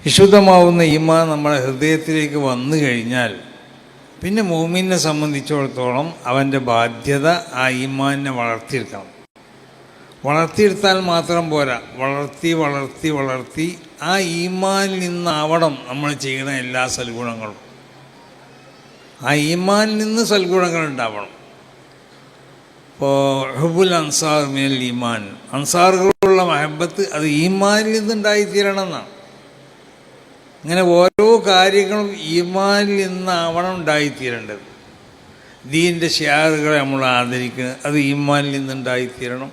വിശുദ്ധമാവുന്ന ഈമാൻ നമ്മുടെ ഹൃദയത്തിലേക്ക് വന്നു കഴിഞ്ഞാൽ പിന്നെ മുഅ്മിനെ സംബന്ധിച്ചിടത്തോളം അവൻ്റെ ബാധ്യത ആ ഈമാനിനെ വളർത്തിയെടുക്കണം. വളർത്തിയെടുത്താൽ മാത്രം പോരാ, വളർത്തി ആ ഈമാനിൽ നിന്നാവണം നമ്മൾ ചെയ്യുന്ന എല്ലാ സൽഗുണങ്ങളും. ആ ഈമാനിൽ നിന്ന് സൽഗുണങ്ങൾ ഉണ്ടാവണം. ഇപ്പോൾ ഹുബുൽ അൻസാർ മിനൽ ഈമാൻ, അൻസാറുകളുള്ള മഹബത്ത് അത് ഈമാനിൽ നിന്നുണ്ടായിത്തീരണം എന്നാണ്. ഇങ്ങനെ ഓരോ കാര്യങ്ങളും ഈമാനിൽ നിന്നാവണം ഉണ്ടായിത്തീരേണ്ടത്. ദീൻ്റെ ഷിയാറുകളെ നമ്മൾ ആദരിക്കുന്നത് അത് ഈമാനിൽ നിന്നുണ്ടായിത്തീരണം.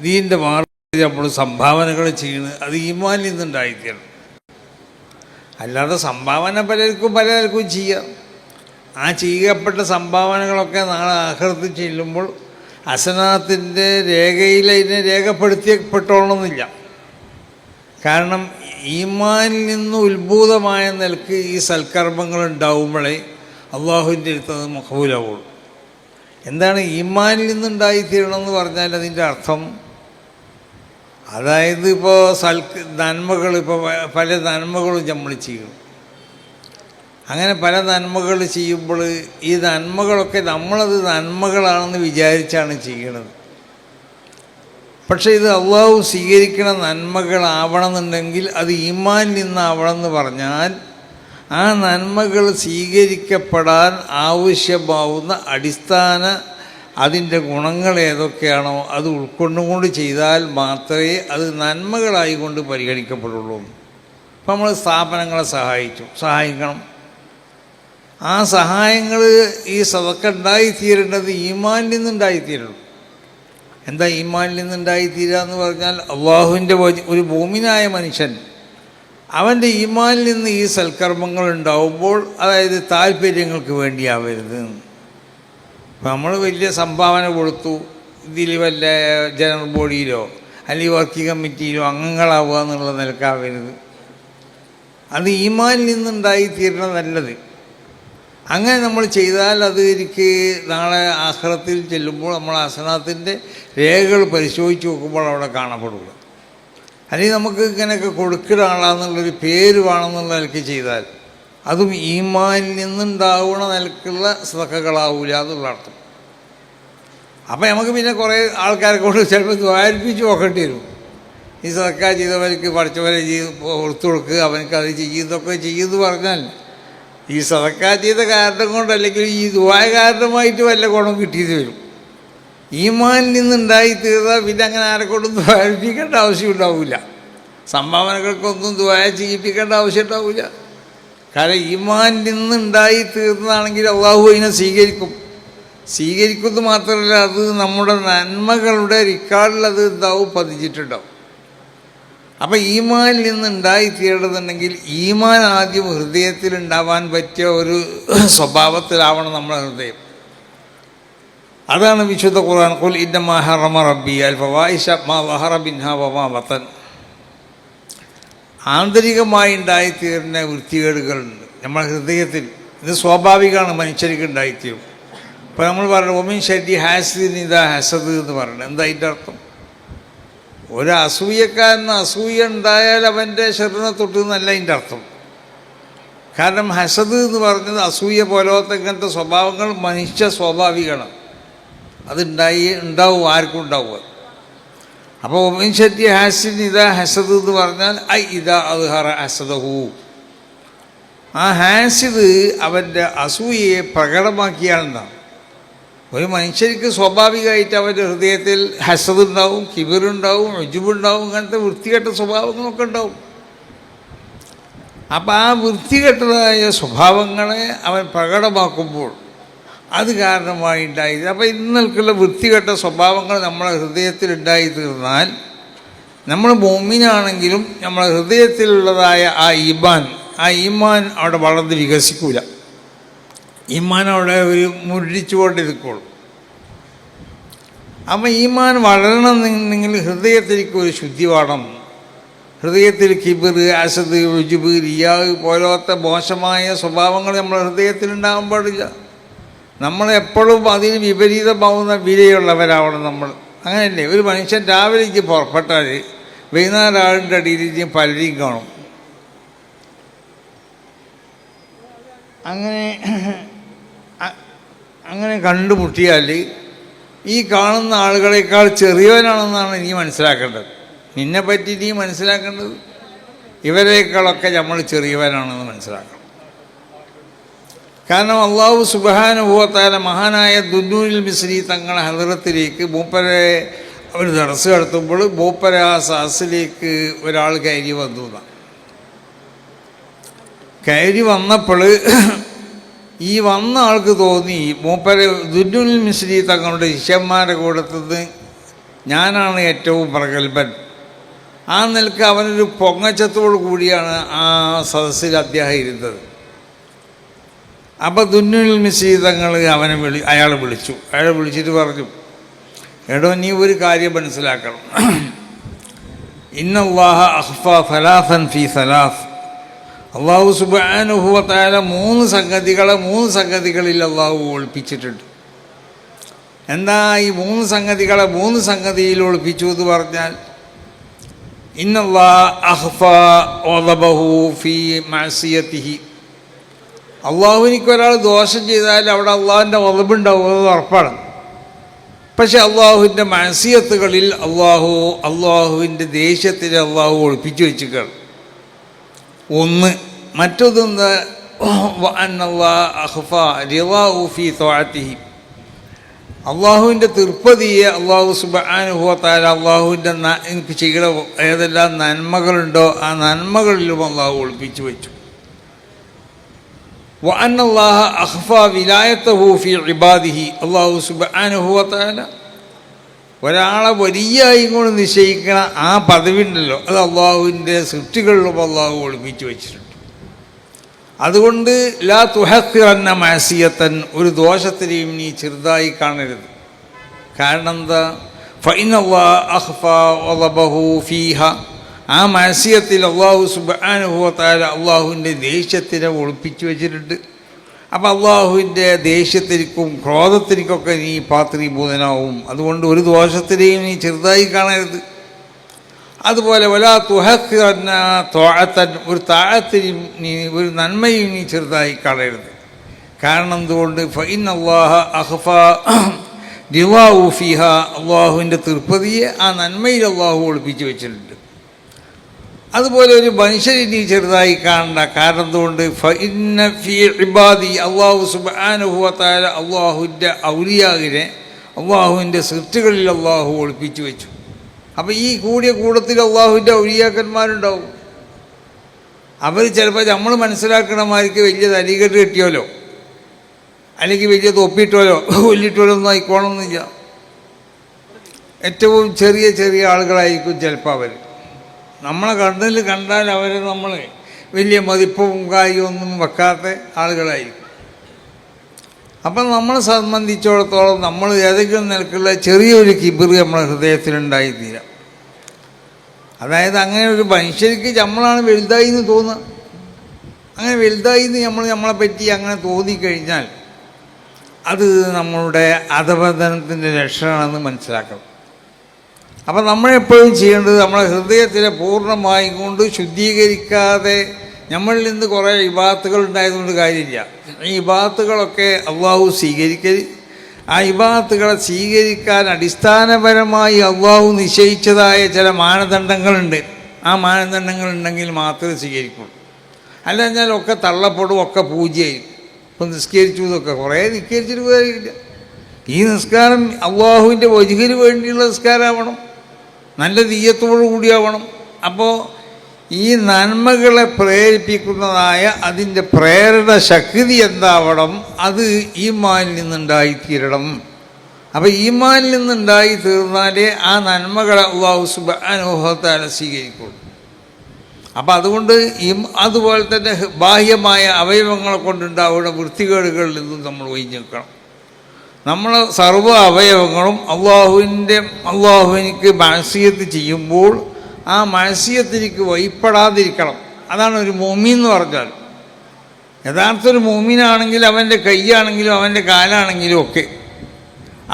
ദീൻ്റെ മാർഗ്ഗത്തിൽ നമ്മൾ സംഭാവനകൾ ചെയ്യുന്നത് അത് ഈമാനിൽ നിന്നുണ്ടായിത്തീരണം. അല്ലാതെ സംഭാവന പലർക്കും ചെയ്യാം. ആ ചെയ്യപ്പെട്ട സംഭാവനകളൊക്കെ നാളെ ആഖിറത്തിൽ ചെല്ലുമ്പോൾ ഹസനാത്തിൻ്റെ രേഖയിൽ അതിനെ രേഖപ്പെടുത്തിയപ്പെട്ടോളണമെന്നില്ല. കാരണം ഈമാനിൽ നിന്ന് ഉത്ഭൂതമായ നിലക്ക് ഈ സൽക്കർമ്മങ്ങൾ ഉണ്ടാവുമ്പോഴേ അള്ളാഹുവിൻ്റെ അടുത്തത് മഖബൂലാവുള്ളൂ. എന്താണ് ഈമാനിൽ നിന്നുണ്ടായിത്തീരണമെന്ന് പറഞ്ഞാൽ അതിൻ്റെ അർത്ഥം? അതായത് ഇപ്പോൾ നന്മകൾ, ഇപ്പോൾ പല നന്മകളും നമ്മൾ ചെയ്യും. അങ്ങനെ പല നന്മകൾ ചെയ്യുമ്പോൾ ഈ നന്മകളൊക്കെ നമ്മളത് നന്മകളാണെന്ന് വിചാരിച്ചാണ് ചെയ്യണത്. പക്ഷേ ഇത് അള്ളാഹു സ്വീകരിക്കണ നന്മകളാവണമെന്നുണ്ടെങ്കിൽ അത് ഈമാനിൽ നിന്നാവണമെന്ന് പറഞ്ഞാൽ ആ നന്മകൾ സ്വീകരിക്കപ്പെടാൻ ആവശ്യമാവുന്ന അടിസ്ഥാന അതിൻ്റെ ഗുണങ്ങൾ ഏതൊക്കെയാണോ അത് ഉൾക്കൊണ്ടുകൊണ്ട് ചെയ്താൽ മാത്രമേ അത് നന്മകളായിക്കൊണ്ട് പരിഗണിക്കപ്പെടുള്ളൂ. ഇപ്പം നമ്മൾ സ്ഥാപനങ്ങളെ സഹായിക്കണം. ആ സഹായങ്ങൾ ഈ സദക്ക ഉണ്ടായിത്തീരേണ്ടത് ഈമാനിൽ നിന്നുണ്ടായിത്തീരുള്ളൂ. എന്താ ഈമാനിൽ നിന്നുണ്ടായിത്തീരുക എന്ന് പറഞ്ഞാൽ അള്ളാഹുവിൻ്റെ ഒരു ഭൂമിനായ മനുഷ്യൻ അവൻ്റെ ഈമാനിൽ നിന്ന് ഈ സൽക്കർമ്മങ്ങൾ ഉണ്ടാവുമ്പോൾ, അതായത് താല്പര്യങ്ങൾക്ക് വേണ്ടിയാവരുത്. ഇപ്പം നമ്മൾ വലിയ സംഭാവന കൊടുത്തു, ഇതിൽ വല്ല ജനറൽ ബോഡിയിലോ അല്ലെങ്കിൽ വർക്കിംഗ് കമ്മിറ്റിയിലോ അംഗങ്ങളാവുക എന്നുള്ള നിലക്കാവരുത്. അത് ഈമാനിൽ നിന്നുണ്ടായിത്തീരണം നല്ലത്. അങ്ങനെ നമ്മൾ ചെയ്താൽ അത് എനിക്ക് നാളെ ആഖിറത്തിൽ ചെല്ലുമ്പോൾ നമ്മൾ ഹസനാത്തിൻ്റെ രേഖകൾ പരിശോധിച്ച് നോക്കുമ്പോൾ അവിടെ കാണപ്പെടുക. അല്ലെങ്കിൽ നമുക്ക് ഇങ്ങനെയൊക്കെ കൊടുക്കുന്ന ആളാണെന്നുള്ളൊരു പേര് വേണമെന്നുള്ള നിലയ്ക്ക് ചെയ്താൽ അതും ഈമാനിൽ നിന്നുണ്ടാവുന്ന നിലക്കുള്ള സദഖകളാവൂല എന്നുള്ള അർത്ഥം. അപ്പം നമുക്ക് പിന്നെ കുറേ ആൾക്കാരെ കൊണ്ട് ചിലപ്പോൾ ദ്വാരിപ്പിച്ച് നോക്കേണ്ടി വരും. ഈ സദഖ ചെയ്തവർക്ക് പഠിച്ചവരെ കൊടുത്തു കൊടുക്കുക, അവനക്കത് ചെയ്യുന്നതൊക്കെ ചെയ്യുമെന്ന് പറഞ്ഞാൽ ഈ സദഖ ചെയ്ത കാരണം കൊണ്ട് അല്ലെങ്കിൽ ഈ ദുആ കാരണമായിട്ട് വല്ല ഗുണം കിട്ടിയത് വരും. ഈമാനിൽ നിന്നുണ്ടായിത്തീർന്നാൽ പിന്നെ അങ്ങനെ ആരെക്കൊണ്ടും ദ്വാരിപ്പിക്കേണ്ട ആവശ്യം ഉണ്ടാവില്ല. സംഭാവനകൾക്കൊന്നും ദുആ ചെയ്യിപ്പിക്കേണ്ട ആവശ്യം ഉണ്ടാവില്ല. കാരണം ഈമാനിൽ നിന്നുണ്ടായിത്തീർന്നതാണെങ്കിൽ അള്ളാഹു അതിനെ സ്വീകരിക്കുന്നത് മാത്രമല്ല, അത് നമ്മുടെ നന്മകളുടെ റിക്കാർഡിൽ അത് പതിച്ചിട്ടുണ്ടാവും. അപ്പം ഈമാനിൽ നിന്നുണ്ടായിത്തീരേണ്ടതുണ്ടെങ്കിൽ ഈമാൻ ആദ്യം ഹൃദയത്തിലുണ്ടാവാൻ പറ്റിയ ഒരു സ്വഭാവത്തിലാവണം നമ്മുടെ ഹൃദയം. അതാണ് വിശുദ്ധ ഖുർആൻ ഖുൽ ഇന്നമാ ഹറമ റബ്ബി അൽ ഫവാഹിശ മാ ളഹറ മിൻഹാ വമാ ബതൻ. ആന്തരികമായി ഉണ്ടായിത്തീരുന്ന വൃത്തികേടുകളുണ്ട് നമ്മുടെ ഹൃദയത്തിൽ. ഇത് സ്വാഭാവികമാണ്, മനുഷ്യർക്ക് ഉണ്ടായിത്തീരും. ഇപ്പോൾ നമ്മൾ പറയുന്നത് ഒമിൻ ഷർരി ഹാസിദിൻ ഇദാ ഹസദ് എന്ന് പറയുന്നത് എന്താ അതിൻ്റെ അർത്ഥം? ഒരു അസൂയക്കാരന് അസൂയ ഉണ്ടായാൽ അവൻ്റെ ഷർറിനെ തൊട്ട് എന്നല്ല അതിൻ്റെ അർത്ഥം. കാരണം ഹസദ് എന്ന് പറഞ്ഞത് അസൂയ പോലത്തെ ഇങ്ങനത്തെ സ്വഭാവങ്ങൾ മനുഷ്യ സ്വാഭാവികമാണ്. ഉണ്ടാവും, ആർക്കും ഉണ്ടാവുക. അപ്പോൾ ഒമിൻ ഷർരി ഹാസിദിൻ ഇദാ ഹസദ് എന്ന് പറഞ്ഞാൽ ഇദാ അദ്ഹറ ഹസദഹു. ആ ഹാസിദ് അവൻ്റെ അസൂയയെ പ്രകടമാക്കിയാലെന്നാണ്. ഒരു മനുഷ്യർക്ക് സ്വാഭാവികമായിട്ട് അവൻ്റെ ഹൃദയത്തിൽ ഹസദ് ഉണ്ടാവും, കിബിറുണ്ടാവും, ഉജ്ബുണ്ടാവും, അങ്ങനത്തെ വൃത്തികെട്ട സ്വഭാവങ്ങളൊക്കെ ഉണ്ടാവും. അപ്പം ആ വൃത്തികെട്ടതായ സ്വഭാവങ്ങളെ അവൻ പ്രകടമാക്കുമ്പോൾ അത് കാരണമായി ഉണ്ടായത്. അപ്പം ഇന്നൽക്കുള്ള വൃത്തികെട്ട സ്വഭാവങ്ങൾ നമ്മളെ ഹൃദയത്തിൽ ഉണ്ടായി തീർന്നാൽ നമ്മൾ മുഅ്മിനാണെങ്കിലും നമ്മളെ ഹൃദയത്തിലുള്ളതായ ആ ഈമാൻ അവിടെ വളർന്ന് വികസിക്കൂല. ഈമാൻ അവിടെ ഒരു മുരടിച്ചുകൊണ്ടിരിക്കുള്ളൂ. അപ്പം ഈമാൻ വളരണമെന്നുണ്ടെങ്കിൽ ഹൃദയത്തിലേക്ക് ഒരു ശുദ്ധി വേണം. ഹൃദയത്തിൽ കിബിർ, അസദ്, ഉജ്ബ്, റിയാഹ് പോലത്തെ മോശമായ സ്വഭാവങ്ങൾ നമ്മുടെ ഹൃദയത്തിലുണ്ടാകാൻ പാടില്ല. നമ്മളെപ്പോഴും അതിന് വിപരീതമാവുന്ന വിലയുള്ളവരാവണം നമ്മൾ. അങ്ങനെയല്ലേ? ഒരു മനുഷ്യൻ രാവിലേക്ക് പുറപ്പെട്ടാൽ വൈകുന്നേരം ആളിൻ്റെ അടിയിൽ പലരെയും കാണും. അങ്ങനെ കണ്ടുമുട്ടിയാൽ ഈ കാണുന്ന ആളുകളെക്കാൾ ചെറിയവനാണെന്നാണ് നീ മനസ്സിലാക്കേണ്ടത്. നിന്നെപ്പറ്റി നീ മനസ്സിലാക്കേണ്ടത് ഇവരേക്കാളൊക്കെ നമ്മൾ ചെറിയവനാണെന്ന് മനസ്സിലാക്കണം. കാരണം അള്ളാഹു സുബ്ഹാനഹു വ തആല മഹാനായ ദുന്നൂനിൽ മിസ്രി തങ്ങളെ ഹദറത്തിലേക്ക് മൂപ്പരെ അവർ ദർസ് നടത്തുമ്പോൾ മൂപ്പരെ ആ സദസ്സിലേക്ക് ഒരാൾ കയറി വന്നു. കയറി വന്നപ്പോൾ ഈ വന്ന ആൾക്ക് തോന്നി മൂപ്പരെ ദുന്നൂനിൽ മിസ്രി തങ്ങളുടെ ശിഷ്യന്മാരുടെ കൂട്ടത്തിൽ ഞാനാണ് ഏറ്റവും പ്രഗത്ഭൻ. ആ നിലക്ക് അവനൊരു പൊങ്ങച്ചത്തോടു കൂടിയാണ് ആ സദസ്സിൽ അദ്ദേഹം ഇരുന്നത്. അപ്പോൾ ദുന്നൂനിൽ മിസ്രി തങ്ങൾ അയാളെ വിളിച്ചു. അയാളെ വിളിച്ചിട്ട് പറഞ്ഞു, എടോ നീ ഒരു കാര്യം മനസ്സിലാക്കണം. ഇന്നല്ലാഹ അഖ്ഫ സലാസൻ ഫീ സലാസ്. അള്ളാഹു സുബ്ഹാനഹു വ തആല മൂന്ന് സംഗതികളിൽ അള്ളാഹു ഒളിപ്പിച്ചിട്ടുണ്ട്. എന്താ ഈ മൂന്ന് സംഗതിയിൽ ഒളിപ്പിച്ചു എന്ന് പറഞ്ഞാൽ, ഇന്നല്ലാഹ അഖ്ഫ ഗളബഹു ഫീ മഅസിയതിഹി. അള്ളാഹുവിനിക്ക് ഒരാൾ ദോഷം ചെയ്താൽ അവിടെ അള്ളാഹുവിൻ്റെ ഗളബുണ്ടാവും, അത് ഉറപ്പാണ്. പക്ഷെ അള്ളാഹുവിൻ്റെ മഅസിയത്തുകളിൽ അള്ളാഹുവിൻ്റെ ദേഷ്യത്തിന് അള്ളാഹു ഒളിപ്പിച്ചു വെച്ചിരിക്കുകയാണ്. ഒന്ന്. മറ്റൊന്നെന്താ, അള്ളാഹുവിൻ്റെ തൃപ്തിയെ അള്ളാഹു സുബ്ഹാനഹു വ തആല അള്ളാഹുവിൻ്റെ എനിക്ക് ചെയ്യണ ഏതെല്ലാം നന്മകളുണ്ടോ ആ നന്മകളിലും അള്ളാഹു ഒളിപ്പിച്ചു വെച്ചു. വഅന്നല്ലാഹ അഖ്ഫ വിലായതഹു ഫീ ഇബാദിഹി. അല്ലാഹു സുബ്ഹാനഹു വ തആല ഒരാളെ വലിയായി കൊണ്ട് നിശ്ചയിക്കണ ആ പദവി ഉണ്ടല്ലോ, അത് അള്ളാഹുവിൻ്റെ സൃഷ്ടികളിലും അള്ളാഹു ഒളിപ്പിച്ചു വെച്ചിട്ടുണ്ട്. അതുകൊണ്ട് ലാ തുഹഖിറന്ന മഅസിയത്തൻ, ഒരു ദോഷത്തിനെയും നീ ചെറുതായി കാണരുത്. കാരണം എന്താ, ഫഇന്നല്ലാഹ അഖ്ഫ ഗളബഹു ഫീഹ. ആ മഅസിയത്തിൽ അള്ളാഹു സുബ്ഹാനഹു വ തആല അള്ളാഹുവിൻ്റെ ദേഷ്യത്തിനെ ഒളിപ്പിച്ചു വെച്ചിട്ടുണ്ട്. അപ്പം അള്ളാഹുവിൻ്റെ ദേഷ്യത്തിനും ക്രോധത്തിനൊക്കെ നീ പാത്രീഭൂതനാവും. അതുകൊണ്ട് ഒരു ദോഷത്തിനെയും നീ ചെറുതായി കാണരുത്. അതുപോലെ വലാ തുഹഖിറന്ന ത്വാഅത്തൻ, ഒരു താഅത്തിനും നീ ഒരു നന്മയും നീ ചെറുതായി കാണരുത്. കാരണം എന്തുകൊണ്ട്, ഫഇന്നല്ലാഹ അഖ്ഫ റിളാഹു ഫീഹ. അള്ളാഹുവിൻ്റെ തൃപ്തിയെ ആ നന്മയിൽ അള്ളാഹു ഒളിപ്പിച്ചു വെച്ചിട്ടുണ്ട്. അതുപോലെ ഒരു മനുഷ്യനെ നീ ചെറുതായി കാണണ്ട. കാരണം എന്തുകൊണ്ട്, ഫഇന്ന ഫീ ഇബാദി. അള്ളാഹു സുബ്ഹാനഹു വ തആല അള്ളാഹുവിൻ്റെ ഔലിയാവിനെ അള്ളാഹുവിൻ്റെ സൃഷ്ടികളിൽ അള്ളാഹു ഒളിപ്പിച്ചു വെച്ചു. അപ്പോൾ ഈ കൂടിയ കൂട്ടത്തിൽ അള്ളാഹുവിൻ്റെ ഔലിയാക്കന്മാരുണ്ടാവും. അവർ ചിലപ്പോൾ നമ്മൾ മനസ്സിലാക്കണമാർക്ക് വലിയ തലീകെട്ട് കിട്ടിയോലോ അല്ലെങ്കിൽ വലിയ തൊപ്പിയിട്ടോലോ കൊല്ലിട്ടോലോ ഒന്നും ആയിക്കോണമെന്നില്ല. ഏറ്റവും ചെറിയ ചെറിയ ആളുകളായിരിക്കും ചിലപ്പോൾ അവർ. നമ്മളെ കണ്ണിൽ കണ്ടാൽ അവരെ നമ്മൾ വലിയ മതിപ്പും കാര്യമൊന്നും വെക്കാത്ത ആളുകളായിരിക്കും. അപ്പം നമ്മളെ സംബന്ധിച്ചിടത്തോളം നമ്മൾ ഏതെങ്കിലും നിലക്കുള്ള ചെറിയൊരു കിബിർ നമ്മളെ ഹൃദയത്തിലുണ്ടായിത്തീരാം. അതായത് അങ്ങനെ ഒരു മനുഷ്യർക്ക് നമ്മളാണ് വലുതായി എന്ന് തോന്നുക. അങ്ങനെ വലുതായി എന്ന് നമ്മളെ പറ്റി അങ്ങനെ തോന്നിക്കഴിഞ്ഞാൽ അത് നമ്മളുടെ അധപതനത്തിൻ്റെ ലക്ഷണമാണെന്ന് മനസ്സിലാക്കണം. അപ്പം നമ്മളെപ്പോഴും ചെയ്യേണ്ടത് നമ്മളെ ഹൃദയത്തിനെ പൂർണ്ണമായി കൊണ്ട് ശുദ്ധീകരിക്കാതെ നമ്മളിൽ നിന്ന് കുറേ ഇബാത്തുകൾ ഉണ്ടായതുകൊണ്ട് കാര്യമില്ല. ഈ ഇബാത്തുകളൊക്കെ അള്ളാഹു സ്വീകരിക്കരുത്. ആ ഇബാത്തുകളെ സ്വീകരിക്കാൻ അടിസ്ഥാനപരമായി അള്ളാഹു നിശ്ചയിച്ചതായ ചില മാനദണ്ഡങ്ങളുണ്ട്. ആ മാനദണ്ഡങ്ങളുണ്ടെങ്കിൽ മാത്രമേ സ്വീകരിക്കുള്ളൂ. അല്ലെന്നാൽ ഒക്കെ തള്ളപ്പെടും, ഒക്കെ പൂജ്യമായിരിക്കും. ഇപ്പം നിസ്കരിച്ചു എന്നൊക്കെ കുറേ നിസ്കരിച്ചിട്ട് പോയില്ല. ഈ നിസ്കാരം അള്ളാഹുവിൻ്റെ വജ്ഹിന് വേണ്ടിയുള്ള നിസ്കാരമാവണം, നല്ല നീയത്തോടു കൂടിയാവണം. അപ്പോൾ ഈ നന്മകളെ പ്രേരിപ്പിക്കുന്നതായ അതിൻ്റെ പ്രേരണ ശക്തി എന്താവണം, അത് ഈമാനിൽ നിന്നുണ്ടായിത്തീരണം. അപ്പോൾ ഈമാനിൽ നിന്നുണ്ടായി തീർന്നാലേ ആ നന്മകളെ അല്ലാഹു സുബ്ഹാനഹു വ തആല സ്വീകരിക്കുള്ളൂ. അപ്പം അതുകൊണ്ട് അതുപോലെ തന്നെ ബാഹ്യമായ അവയവങ്ങളെ കൊണ്ടുണ്ടാവുന്ന വൃത്തികേടുകളിൽ നിന്നും നമ്മൾ ഒഴിഞ്ഞു നിൽക്കണം. നമ്മളെ സർവ്വ അവയവങ്ങളും അള്ളാഹുവിനിക്ക് മഅസിയത്ത് ചെയ്യുമ്പോൾ ആ മഅസിയത്തിലേക്ക് വഴിപ്പെടാതിരിക്കണം. അതാണ് ഒരു മുഅ്മിൻ എന്ന് പറഞ്ഞാൽ. യഥാർത്ഥ ഒരു മുഅ്മിനാണെങ്കിൽ അവൻ്റെ കൈയാണെങ്കിലും അവൻ്റെ കാലാണെങ്കിലും ഒക്കെ,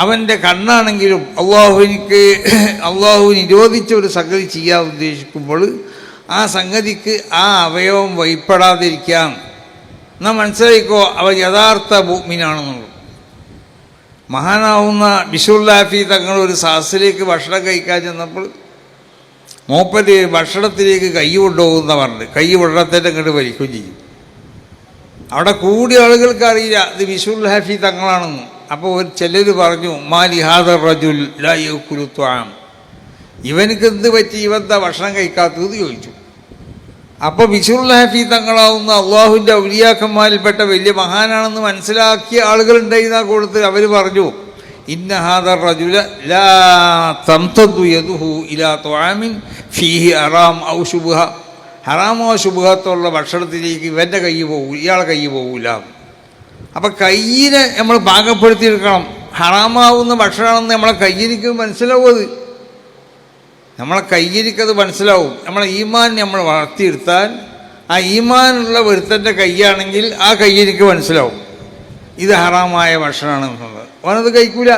അവൻ്റെ കണ്ണാണെങ്കിലും അള്ളാഹു നിരോധിച്ച ഒരു സംഗതി ചെയ്യാൻ ഉദ്ദേശിക്കുമ്പോൾ ആ സംഗതിക്ക് ആ അവയവം വഴിപ്പെടാതിരിക്കാം. എന്നാൽ മനസ്സിലായിക്കോ അവൻ യഥാർത്ഥ മുഅ്മിനാണെന്നുള്ളത്. മഹാനാവുന്ന ബിശുർലാഫി തങ്ങൾ ഒരു സദസ്സിലേക്ക് ഭക്ഷണം കഴിക്കാൻ ചെന്നപ്പോൾ മൂപ്പര് ഭക്ഷണത്തിലേക്ക് കൈ കൊണ്ടുപോകുന്ന പറഞ്ഞത്, കൈ വെള്ളത്തിൻ്റെ ഇങ്ങോട്ട് വലിക്കുകയും ചെയ്യും. അവിടെ കൂടിയ ആളുകൾക്ക് അറിയില്ല ഇത് ബിശുർലാഫി തങ്ങളാണെന്ന്. അപ്പോൾ ചിലർ പറഞ്ഞു മാലി ഹാദർ റജുൽ ലാ യഅ്കുലു ത്വആം, ഇവനക്ക് എന്ത് പറ്റി, ഇവന്താ ഭക്ഷണം കഴിക്കാത്തത് ചോദിച്ചു. അപ്പോൾ ബിശുർലാഫി തങ്ങളാവുന്ന അള്ളാഹുവിൻ്റെ ഔലിയാക്കന്മാരിൽപ്പെട്ട വലിയ മഹാനാണെന്ന് മനസ്സിലാക്കിയ ആളുകളുണ്ടായിരുന്ന കൊടുത്ത് അവർ പറഞ്ഞു ഇന്ന ഹാദർ റജുല ലാ തംതദു യദുഹു ഇലാ ത്വആമിൻ ഫീഹി ഹറാം ഔ ശുബ്ഹ, ഹറാമോ ശുബ്ഹത്തുള്ള ഭക്ഷണത്തിലേക്ക് ഇവൻ്റെ കൈ പോകൂ, ഇയാളെ കൈ പോകൂല. അപ്പം കയ്യിനെ നമ്മൾ പാകപ്പെടുത്തിയെടുക്കണം. ഹറാമാവുന്ന ഭക്ഷണമാണെന്ന് നമ്മളെ കയ്യിലേക്ക് മനസ്സിലാവും. അത് നമ്മളെ കയ്യിലേക്കത് മനസ്സിലാവും. നമ്മളെ ഈമാൻ നമ്മൾ വളർത്തിയെടുത്താൽ ആ ഈമാനുള്ള ഒരുത്തൻ്റെ കൈയാണെങ്കിൽ ആ കയ്യിലേക്ക് മനസ്സിലാവും ഇത് ഹറാമായ ഭക്ഷണമാണ് എന്നുള്ളത്. അവനത് കഴിക്കൂല.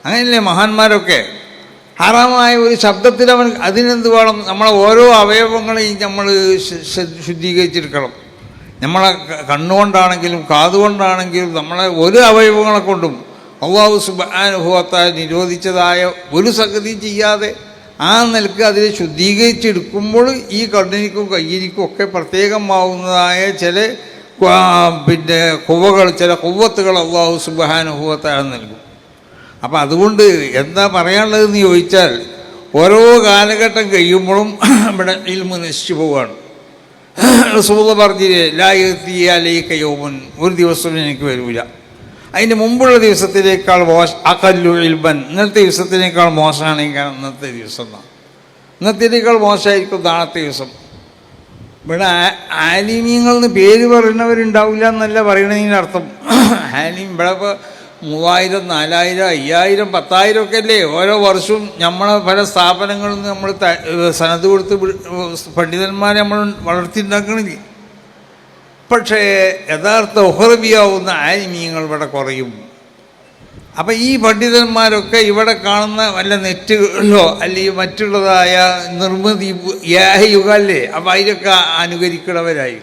അങ്ങനെയല്ലേ മഹാന്മാരൊക്കെ? ഹറാമായ ഒരു ശബ്ദത്തിൽ അവൻ അതിനെന്ത് വേണം? നമ്മളെ ഓരോ അവയവങ്ങളെയും നമ്മൾ ശുദ്ധീകരിച്ചെടുക്കണം. നമ്മളെ കണ്ണുകൊണ്ടാണെങ്കിലും കാതുകൊണ്ടാണെങ്കിലും നമ്മളെ ഒരു അവയവങ്ങളെ കൊണ്ടും അല്ലാഹു സുബ്ഹാനഹു വ തആല നിരോധിച്ചതായ ഒരു സംഗതിയും ചെയ്യാതെ ആ നിലക്ക് അതിനെ ശുദ്ധീകരിച്ചെടുക്കുമ്പോൾ ഈ കണ്ണിനിക്കും കയ്യിനിക്കും ഒക്കെ പ്രത്യേകമാവുന്നതായ ചില കുവ്വകൾ, ചില കുവ്വത്തുകൾ അല്ലാഹു സുബ്ഹാനഹു വ തആല നൽകും. അപ്പം അതുകൊണ്ട് എന്താ പറയാനുള്ളതെന്ന് ചോദിച്ചാൽ ഓരോ കാലഘട്ടം കഴിയുമ്പോഴും ഇവിടെ ഇൽമു നശിച്ചു പോവുകയാണ്. റസൂലുള്ളാഹി പറഞ്ഞില്ലേ ലാ യഅ്തി അലൈക യൗമുൻ, ഒരു ദിവസം എനിക്ക് വരില്ല അതിന് മുമ്പുള്ള ദിവസത്തിനേക്കാൾ അഖല്ലു ഇൽമൻ, ഇന്നത്തെ ദിവസത്തിനേക്കാൾ മോശമാണെങ്കിൽ ഇന്നത്തെ ദിവസം എന്നാണ്. ഇന്നത്തേക്കാൾ മോശമായിരിക്കും നാളത്തെ ദിവസം. ഇവിടെ ആലിമീങ്ങളെന്ന് പേര് പറയുന്നവരുണ്ടാവില്ല എന്നല്ല പറയണതിൻ്റെ അർത്ഥം. ആലിം ഇവിടെ ഇപ്പോൾ 3000, 4000, 5000, 10,000 ഒക്കെ അല്ലേ ഓരോ വർഷവും നമ്മളെ പല സ്ഥാപനങ്ങളിൽ നിന്ന് നമ്മൾ സനത് കൊടുത്ത് പണ്ഡിതന്മാരെ നമ്മൾ വളർത്തിയിട്ടുണ്ടാക്കണില്ലേ. പക്ഷേ യഥാർത്ഥ ഉഹറബിയാവുന്ന ആലിമീങ്ങൾ ഇവിടെ കുറയും. അപ്പം ഈ പണ്ഡിതന്മാരൊക്കെ ഇവിടെ കാണുന്ന വല്ല നെറ്റുകളിലോ അല്ലെങ്കിൽ മറ്റുള്ളതായ നിർമ്മിതി യുഗമല്ലേ, അപ്പം അതിലൊക്കെ അനുകരിക്കുന്നവരായി.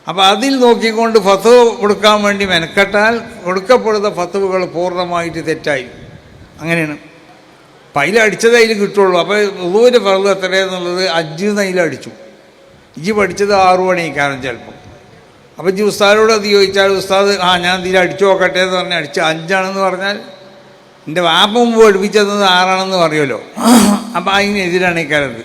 അപ്പം അതിൽ നോക്കിക്കൊണ്ട് ഫത്വ കൊടുക്കാൻ വേണ്ടി മെനക്കെട്ടാൽ കൊടുക്കപ്പെടുന്ന ഫത്വകൾ പൂർണ്ണമായിട്ട് തെറ്റായി. അങ്ങനെയാണ്. അപ്പം അതിലടിച്ചത് അതിൽ കിട്ടുള്ളൂ. അപ്പോൾ ഉദൂൻ്റെ ഫർള് എത്രയെന്നുള്ളത് 5 അതിലടിച്ചു. ഇജ്ജ് പഠിച്ചത് 6 മണിക്കാരൻ ചിലപ്പോൾ. അപ്പം ഇജ്ജ് ഉസ്താദിനോട് അത് ചോദിച്ചാൽ ഉസ്താദ് ഞാൻ ഇതിൽ അടിച്ചു നോക്കട്ടെ എന്ന് പറഞ്ഞാൽ അടിച്ച് 5 പറഞ്ഞാൽ എൻ്റെ വാപ്പ മുമ്പ് പഠിപ്പിച്ചത് 6 പറയുമല്ലോ. അപ്പം അതിനെതിരാണ് ഈ കാലത്ത്.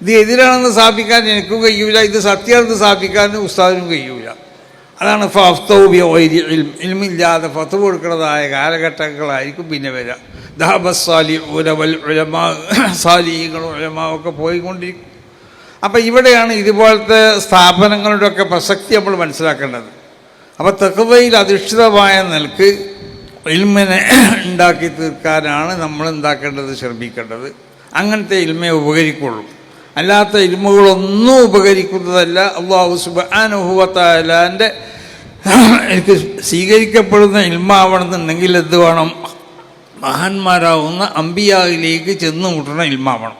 ഇത് എതിരാണെന്ന് സ്ഥാപിക്കാൻ എനിക്കും കഴിയൂല, ഇത് സത്യമാണെന്ന് സ്ഥാപിക്കാൻ ഉസ്താദിനും കഴിയൂല. അതാണ് ഫഫ്തൗബി ഇൽമില്ലാതെ ഫത്വ കൊടുക്കുന്നതായ കാലഘട്ടങ്ങളായിരിക്കും പിന്നെ വരിക. സാലിഹീങ്ങളും ഉലമാവൊക്കെ പോയിക്കൊണ്ടിരിക്കും. അപ്പം ഇവിടെയാണ് ഇതുപോലത്തെ സ്ഥാപനങ്ങളുടെയൊക്കെ പ്രസക്തി നമ്മൾ മനസ്സിലാക്കേണ്ടത്. അപ്പോൾ തഖ്വയിൽ അധിഷ്ഠിതമായ നിലക്ക് ഇൽമിനെ ഉണ്ടാക്കി തീർക്കാനാണ് നമ്മൾ എന്താക്കേണ്ടത്, ശ്രമിക്കേണ്ടത്. അങ്ങനത്തെ ഇൽമേ ഉപകരിക്കുള്ളൂ. അല്ലാത്ത ഇൽമുകളൊന്നും ഉപകരിക്കുന്നതല്ല. അല്ലാഹു സുബ്ഹാനഹു വ തആലാൻ്റെ എനിക്ക് സ്വീകരിക്കപ്പെടുന്ന ഇൽമാവണമെന്നുണ്ടെങ്കിൽ എന്ത് വേണം? മഹാന്മാരാവുന്ന അമ്പിയായിലേക്ക് ചെന്ന് മുട്ടുന്ന ഇൽമാവണം.